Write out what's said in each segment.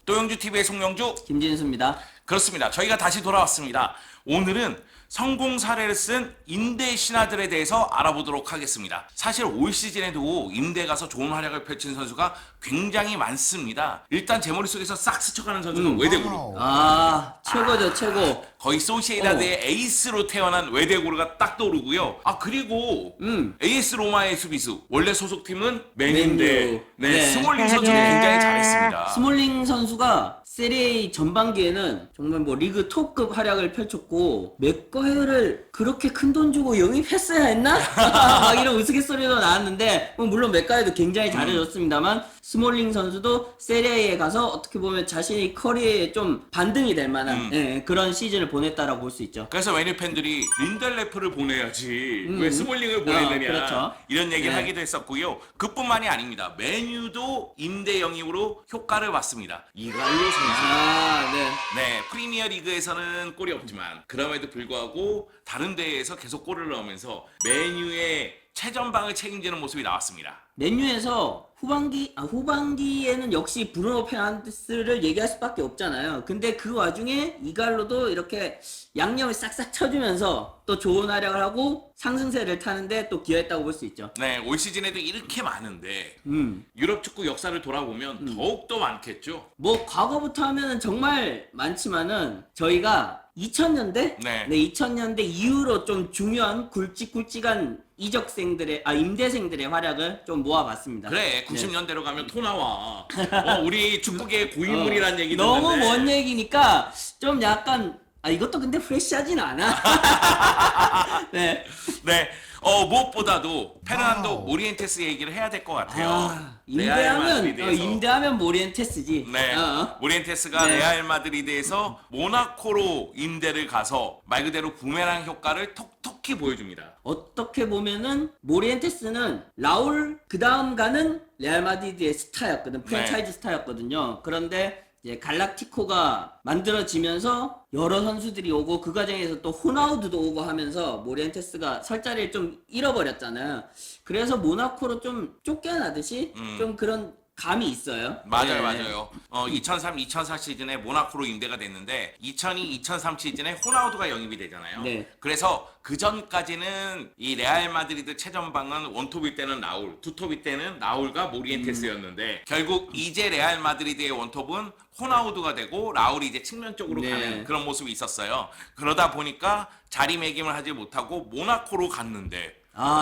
또영주TV의 송영주 김진수입니다. 그렇습니다. 저희가 다시 돌아왔습니다. 오늘은 성공 사례를 쓴 임대 신화들에 대해서 알아보도록 하겠습니다. 사실 올 시즌에도 임대 가서 좋은 활약을 펼친 선수가 굉장히 많습니다. 일단 제 머릿속에서 싹 스쳐가는 선수가 외대고루. 최고죠, 최고. 거의 소시에다드의 에이스로 태어난 외대고루가 딱 떠오르고요. 그리고 AS 로마의 수비수 원래 소속팀은 맨유인데 맨유. 네, 네. 스몰링 선수도 굉장히 잘했습니다. 스몰링 선수가 세리A 전반기에는 정말 뭐 리그 톱급 활약을 펼쳤고 맥과이어를 그렇게 큰 돈 주고 영입했어야 했나? 막 이런 우스갯소리도 나왔는데 물론 맥과이어도 굉장히 잘해줬습니다만 스몰링 선수도 세리아에 가서 어떻게 보면 자신의 커리어에 좀 반등이 될 만한 그런 시즌을 보냈다라고 볼 수 있죠. 그래서 맨유 팬들이 린델레프를 보내야지 왜 스몰링을 보내느냐 그렇죠. 이런 얘기를 네. 하기도 했었고요. 그뿐만이 아닙니다. 맨유도 임대 영입으로 효과를 봤습니다. 이갈로 선수. 네, 프리미어 리그에서는 골이 없지만 그럼에도 불구하고 다른 대회에서 계속 골을 넣으면서 맨유의 최전방을 책임지는 모습이 나왔습니다. 맨유에서 후반기에는 역시 브루노 페르난데스를 얘기할 수밖에 없잖아요. 근데 그 와중에 이갈로도 이렇게 양념을 싹싹 쳐주면서 또 좋은 활약을 하고 상승세를 타는데 또 기여했다고 볼 수 있죠. 네, 올 시즌에도 이렇게 많은데 유럽 축구 역사를 돌아보면 더욱더 많겠죠. 뭐 과거부터 하면은 정말 많지만은 저희가 2000년대? 네. 2000년대 이후로 좀 중요한 굵직굵직한 임대생들의 활약을 좀 모아봤습니다. 그래, 90년대로 가면 토 나와. 우리 축구계의 고인물이란 얘기 너무 듣는데. 먼 얘기니까 좀 약간 이것도 근데 프레시하진 않아. 네. 네, 무엇보다도 페르난도 모리엔테스 얘기를 해야 될 것 같아요. 레알 마드리드에서. 임대하면 모리엔테스지. 네, 모리엔테스가 네. 레알 마드리드에서 모나코로 임대를 가서 말 그대로 부메랑 효과를 톡톡히 보여줍니다. 어떻게 보면은 모리엔테스는 라울 그 다음 가는 레알 마드리드의 스타였거든. 프랜차이즈 스타였거든요. 그런데 이제 갈락티코가 만들어지면서 여러 선수들이 오고 그 과정에서 또 호나우두도 오고 하면서 모리엔테스가 설 자리를 좀 잃어버렸잖아요. 그래서 모나코로 좀 쫓겨나듯이 좀 그런 감이 있어요. 맞아요, 네. 맞아요. 2003-2004 시즌에 모나코로 임대가 됐는데 2002-2003 시즌에 호나우두가 영입이 되잖아요. 네. 그래서 그 전까지는 이 레알 마드리드 최전방은 원톱일 때는 라울, 투톱일 때는 라울과 모리엔테스였는데 결국 이제 레알 마드리드의 원톱은 호나우두가 되고 라울이 이제 측면 쪽으로 네. 가는 그런 모습이 있었어요. 그러다 보니까 자리매김을 하지 못하고 모나코로 갔는데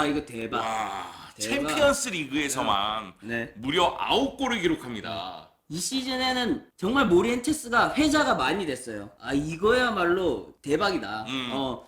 이거 대박. 와, 대박. 챔피언스 리그에서만 네. 무려 9골을 기록합니다. 이 시즌에는 정말 모리엔테스가 회자가 많이 됐어요. 이거야말로 대박이다.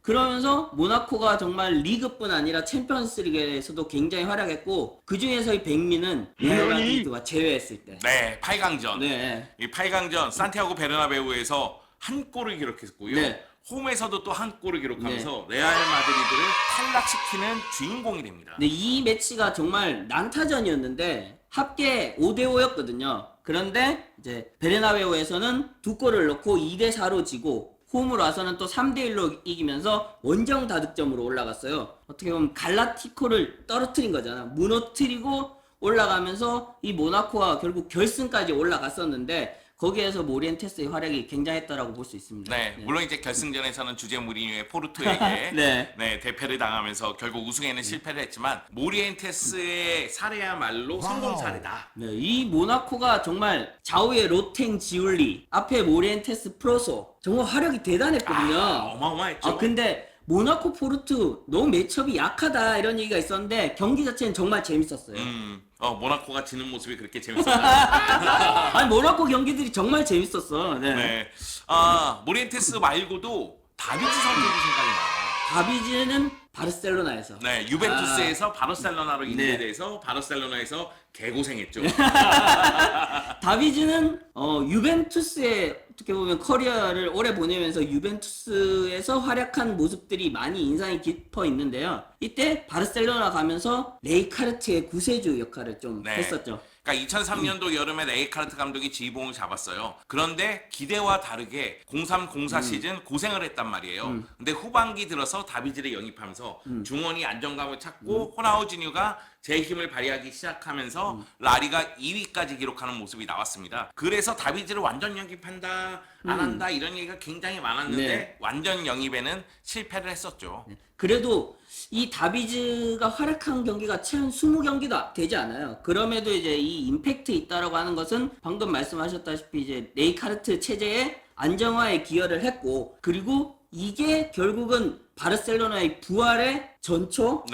그러면서 모나코가 정말 리그뿐 아니라 챔피언스 리그에서도 굉장히 활약했고 그 중에서 이 백미는 레알 마드리드가 제외했을 때. 네, 8강전. 네. 이 8강전 산티아고 베르나베우에서 한 골을 기록했고요. 네. 홈에서도 또 한 골을 기록하면서 레알 마드리드를 탈락시키는 주인공이 됩니다. 근데 이 매치가 정말 난타전이었는데 합계 5대5였거든요. 그런데 이제 베르나베우에서는 두 골을 넣고 2대4로 지고 홈으로 와서는 또 3대1로 이기면서 원정 다득점으로 올라갔어요. 어떻게 보면 갈라티코를 떨어뜨린 거잖아. 무너뜨리고 올라가면서 이 모나코가 결국 결승까지 올라갔었는데 거기에서 모리엔테스의 활약이 굉장했다라고 볼 수 있습니다. 네, 물론 이제 결승전에서는 주제 무리뉴의 포르투에게 네. 대패를 당하면서 결국 우승에는 실패를 했지만 모리엔테스의 사례야말로 성공 사례다. 네, 이 모나코가 정말 좌우에 로탱 지울리, 앞에 모리엔테스 프로소 정말 활약이 대단했거든요. 어마어마했죠. 근데 모나코 포르투 너무 매첩이 약하다 이런 얘기가 있었는데 경기 자체는 정말 재밌었어요. 모나코가 지는 모습이 그렇게 재밌었다. 모나코 경기들이 정말 재밌었어. 네. 네. 모리엔테스 말고도 다비드 선수도 생각이 나요. 다비지는 바르셀로나에서. 네, 유벤투스에서 바르셀로나로 임대돼서 바르셀로나에서 개고생했죠. 다비지는 유벤투스에 어떻게 보면 커리어를 오래 보내면서 유벤투스에서 활약한 모습들이 많이 인상이 깊어 있는데요. 이때 바르셀로나 가면서 레이카르트의 구세주 역할을 좀 네. 했었죠. 그러니까 2003년도 여름에 레이카르트 감독이 지휘봉을 잡았어요. 그런데 기대와 다르게 03-04 시즌 고생을 했단 말이에요. 근데 후반기 들어서 다비지를 영입하면서 중원이 안정감을 찾고 호나우지뉴가 제 힘을 발휘하기 시작하면서 라리가 2위까지 기록하는 모습이 나왔습니다. 그래서 다비지를 완전 영입한다 안 한다 이런 얘기가 굉장히 많았는데 네. 완전 영입에는 실패를 했었죠. 그래도 이 다비즈가 활약한 경기가 채 20경기도 되지 않아요. 그럼에도 이제 이 임팩트 있다라고 하는 것은 방금 말씀하셨다시피 이제 레이카르트 체제의 안정화에 기여를 했고, 그리고 이게 결국은 바르셀로나의 부활의 전초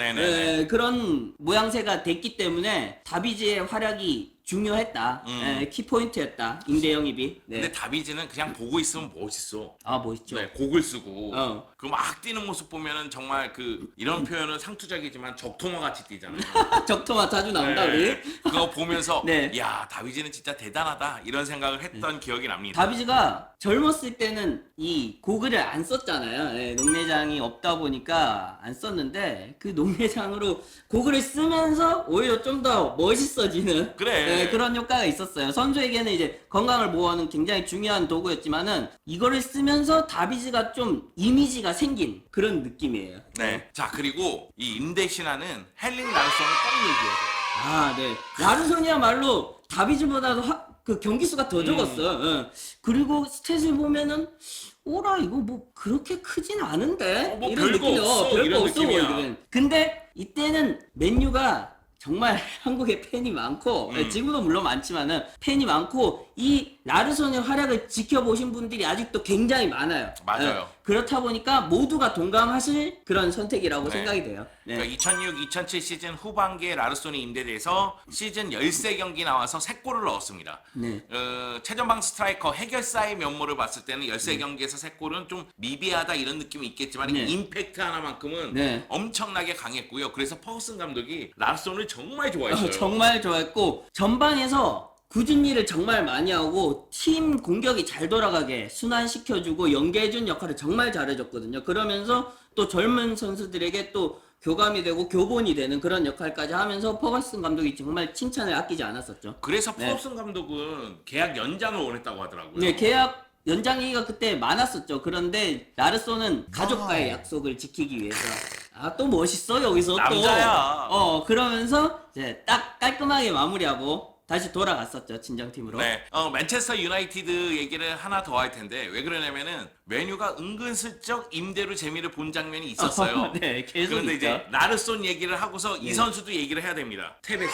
그런 모양새가 됐기 때문에 다비지의 활약이 중요했다. 키포인트였다. 임대 영입이. 네. 근데 다비지는 그냥 보고 있으면 멋있어. 아, 멋있죠. 네, 곡을 쓰고 어. 그 막 뛰는 모습 보면은 정말 그 이런 표현은 상투적이지만 적토마 같이 뛰잖아요. 적토마 자주 나온다 네. 우리. 그거 보면서 네. 야 다비지는 진짜 대단하다 이런 생각을 했던 기억이 납니다. 다비즈가 젊었을 때는 이 고글을 안 썼잖아요. 예, 농내장이 없다 보니까 안 썼는데 그 농내장으로 고글을 쓰면서 오히려 좀 더 멋있어지는 그래. 그런 효과가 있었어요. 선수에게는 이제 건강을 보호하는 굉장히 중요한 도구였지만은 이거를 쓰면서 다비즈가 좀 이미지가 생긴 그런 느낌이에요. 네. 자 그리고 이 임대 신화는 헬링 라르손을 꼭 얘기해야 돼. 아, 네. 라르손이야말로 다비즈보다도 그 경기 수가 더 적었어. 그리고 스탯을 보면은 오라 이거 뭐 그렇게 크진 않은데 뭐 이런 별거 느낌이 없어, 별거 이런 없어 느낌이야. 보이거든. 근데 이때는 맨유가 정말 한국에 팬이 많고 지금도 물론 많지만은 팬이 많고 이 라르손의 활약을 지켜보신 분들이 아직도 굉장히 많아요. 맞아요. 그렇다 보니까 모두가 동감하실 그런 선택이라고 네. 생각이 돼요. 네. 그러니까 2006-2007 시즌 후반기에 라르손이 임대돼서 시즌 13경기 나와서 3골을 넣었습니다. 네. 최전방 스트라이커 해결사의 면모를 봤을 때는 13경기에서 3골은 좀 미비하다 이런 느낌이 있겠지만 네. 임팩트 하나만큼은 네. 엄청나게 강했고요. 그래서 퍼거슨 감독이 라르손을 정말 좋아했어요. 정말 좋아했고 전방에서 굳은 일을 정말 많이 하고 팀 공격이 잘 돌아가게 순환시켜주고 연계해준 역할을 정말 잘해줬거든요. 그러면서 또 젊은 선수들에게 또 교감이 되고 교본이 되는 그런 역할까지 하면서 퍼거슨 감독이 정말 칭찬을 아끼지 않았었죠. 그래서 네. 퍼거슨 감독은 계약 연장을 원했다고 하더라고요. 네, 계약 연장 얘기가 그때 많았었죠. 그런데 라르소는 가족과의 약속을 지키기 위해서 또 멋있어 여기서 남자야. 또 그러면서 이제 딱 깔끔하게 마무리하고 다시 돌아갔었죠 친정팀으로. 네, 맨체스터 유나이티드 얘기를 하나 더 할 텐데 왜 그러냐면은 메뉴가 은근슬쩍 임대로 재미를 본 장면이 있었어요. 네, 계속 그런데 있죠. 이제 라르손 얘기를 하고서 이 선수도 얘기를 해야 됩니다. 테베스.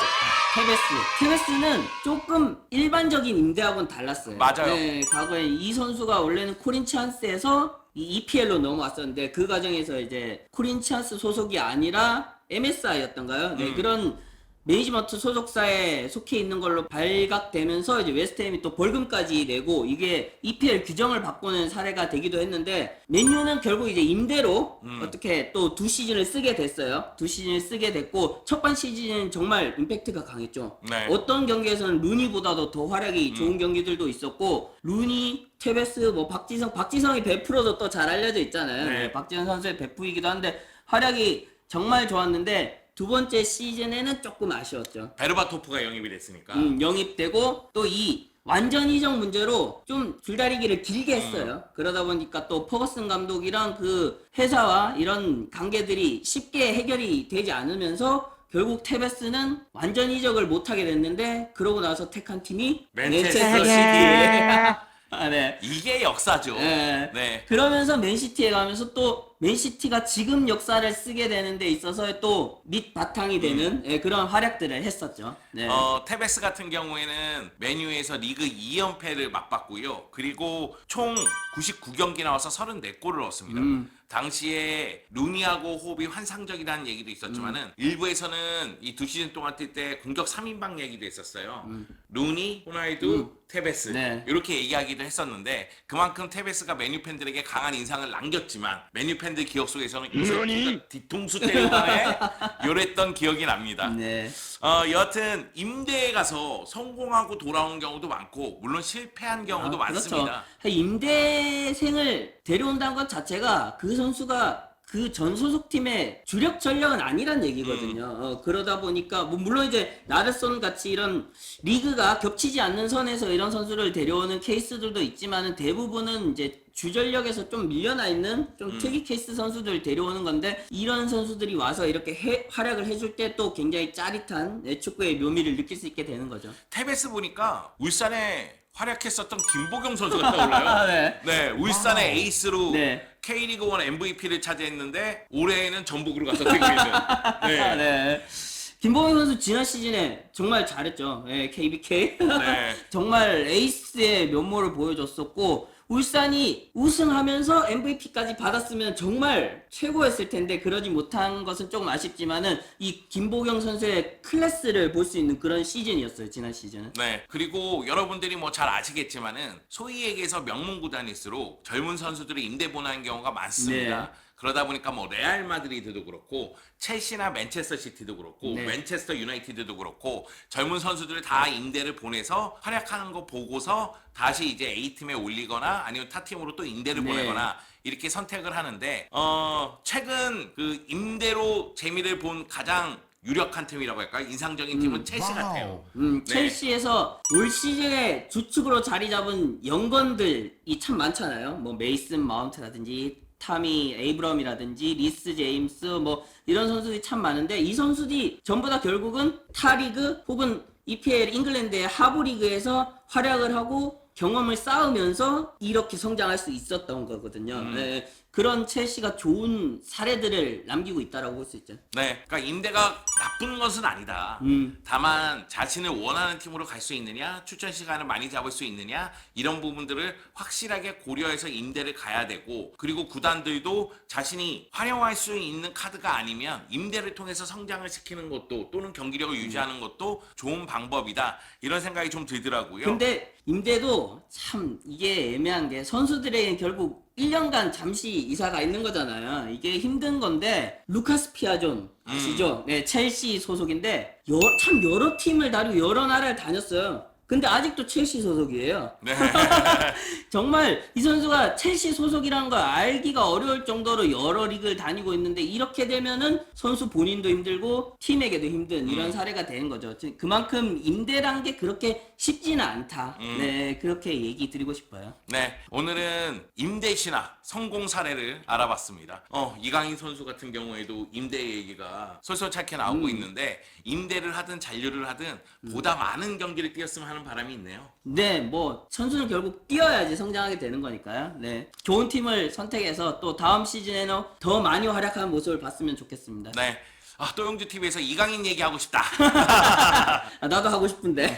테베스는 조금 일반적인 임대하고는 달랐어요. 맞아요. 네, 과거에 이 선수가 원래는 코린치안스에서 이 EPL로 넘어왔었는데 그 과정에서 이제 코린치안스 소속이 아니라 MSI였던가요? 네, 그런 매니지먼트 소속사에 속해 있는 걸로 발각되면서 이제 웨스트햄이 또 벌금까지 내고 이게 EPL 규정을 바꾸는 사례가 되기도 했는데 맨유는 결국 이제 임대로 어떻게 또 2시즌을 쓰게 됐어요. 2시즌을 쓰게 됐고 첫 번 시즌은 정말 임팩트가 강했죠. 네. 어떤 경기에서는 루니보다도 더 활약이 좋은 경기들도 있었고 루니, 테베스, 뭐 박지성이 100%도 또 잘 알려져 있잖아요. 네. 네, 박지성 선수의 베프이기도 한데 활약이 정말 좋았는데 두 번째 시즌에는 조금 아쉬웠죠. 베르바토프가 영입이 됐으니까. 영입되고 또 이 완전 이적 문제로 좀 줄다리기를 길게 했어요. 그러다 보니까 또 퍼거슨 감독이랑 그 회사와 이런 관계들이 쉽게 해결이 되지 않으면서 결국 테베스는 완전 이적을 못하게 됐는데 그러고 나서 택한 팀이 맨체스터 시티. 네. 이게 역사죠. 네. 네. 그러면서 맨시티에 가면서 또 맨시티가 지금 역사를 쓰게 되는 데 있어서 또 밑바탕이 되는 그런 활약들을 했었죠. 네. 테베스 같은 경우에는 메뉴에서 리그 2연패를 맛봤고요. 그리고 총 99경기 나와서 34골을 넣었습니다. 당시에 루니하고 호흡이 환상적이라는 얘기도 있었지만은 일부에서는 이 2시즌 동안 뛸 때 공격 3인방 얘기도 있었어요. 루니, 호날두, 테베스 네. 이렇게 얘기하기도 했었는데 그만큼 테베스가 메뉴 팬들에게 강한 인상을 남겼지만 메뉴 팬들 기억 속에서는 요새 뒤통수 때리나에 요랬던 기억이 납니다. 네. 여하튼 임대에 가서 성공하고 돌아온 경우도 많고 물론 실패한 경우도 많습니다. 그렇죠. 임대생을 데려온다는 것 자체가 그 선수가 그 전 소속팀의 주력 전력은 아니란 얘기거든요. 그러다 보니까 뭐 물론 이제 나르손 같이 이런 리그가 겹치지 않는 선에서 이런 선수를 데려오는 케이스들도 있지만은 대부분은 이제 주전력에서 좀 밀려나 있는 좀 특이 케이스 선수들 데려오는 건데 이런 선수들이 와서 이렇게 활약을 해줄 때 또 굉장히 짜릿한 축구의 묘미를 느낄 수 있게 되는 거죠. 탭에스 보니까 울산에 활약했었던 김보경 선수가 떠올라요. 네, 울산의 에이스로 네. K리그 1 MVP를 차지했는데 올해에는 전북으로 가서 뛰고 있는. 네. 네. 김보경 선수 지난 시즌에 정말 잘했죠. 네, KBK. 네. 정말 에이스의 면모를 보여줬었고 울산이 우승하면서 MVP까지 받았으면 정말 최고였을 텐데 그러지 못한 것은 조금 아쉽지만은 이 김보경 선수의 클래스를 볼 수 있는 그런 시즌이었어요. 지난 시즌은. 네. 그리고 여러분들이 뭐 잘 아시겠지만은 소위 얘기해서 명문 구단일수록 젊은 선수들이 임대 보내는 경우가 많습니다. 네. 그러다 보니까 뭐 레알 마드리드도 그렇고 첼시나 맨체스터 시티도 그렇고 네. 맨체스터 유나이티드도 그렇고 젊은 선수들을 다 임대를 보내서 활약하는 거 보고서 다시 이제 A팀에 올리거나 아니면 타팀으로 또 임대를 네. 보내거나 이렇게 선택을 하는데 최근 그 임대로 재미를 본 가장 유력한 팀이라고 할까요? 인상적인 팀은 첼시 같아요. 네. 첼시에서 올 시즌에 주축으로 자리 잡은 영건들이 참 많잖아요. 뭐 메이슨 마운트라든지 타미 에이브럼이라든지 리스 제임스 뭐 이런 선수들이 참 많은데 이 선수들이 전부 다 결국은 타리그 혹은 EPL 잉글랜드의 하부리그에서 활약을 하고 경험을 쌓으면서 이렇게 성장할 수 있었던 거거든요. 네, 그런 첼시가 좋은 사례들을 남기고 있다라고 볼 수 있죠. 네, 그러니까 임대가 나쁜 것은 아니다. 다만 자신을 원하는 팀으로 갈 수 있느냐, 출전 시간을 많이 잡을 수 있느냐 이런 부분들을 확실하게 고려해서 임대를 가야 되고 그리고 구단들도 자신이 활용할 수 있는 카드가 아니면 임대를 통해서 성장을 시키는 것도 또는 경기력을 유지하는 것도 좋은 방법이다 이런 생각이 좀 들더라고요. 근데 임대도 참 이게 애매한 게 선수들에게 결국 1년간 잠시 이사가 있는 거잖아요. 이게 힘든 건데 루카스 피아존 아시죠? 네, 첼시 소속인데 참 여러 팀을 다니고 여러 나라를 다녔어요. 근데 아직도 첼시 소속이에요. 네. 정말 이 선수가 첼시 소속이라는 걸 알기가 어려울 정도로 여러 리그를 다니고 있는데 이렇게 되면은 선수 본인도 힘들고 팀에게도 힘든 이런 사례가 되는 거죠. 그만큼 임대란 게 그렇게 쉽지는 않다. 네, 그렇게 얘기 드리고 싶어요. 네, 오늘은 임대 신화 성공 사례를 알아봤습니다. 이강인 선수 같은 경우에도 임대 얘기가 솔솔차게 나오고 있는데 임대를 하든 잔류를 하든 보다 많은 경기를 뛰었으면 하는 바람이 있네요. 네, 뭐 선수는 결국 뛰어야지 성장하게 되는 거니까요. 네, 좋은 팀을 선택해서 또 다음 시즌에는 더 많이 활약하는 모습을 봤으면 좋겠습니다. 네, 또영주 TV에서 이강인 얘기하고 싶다. 나도 하고 싶은데.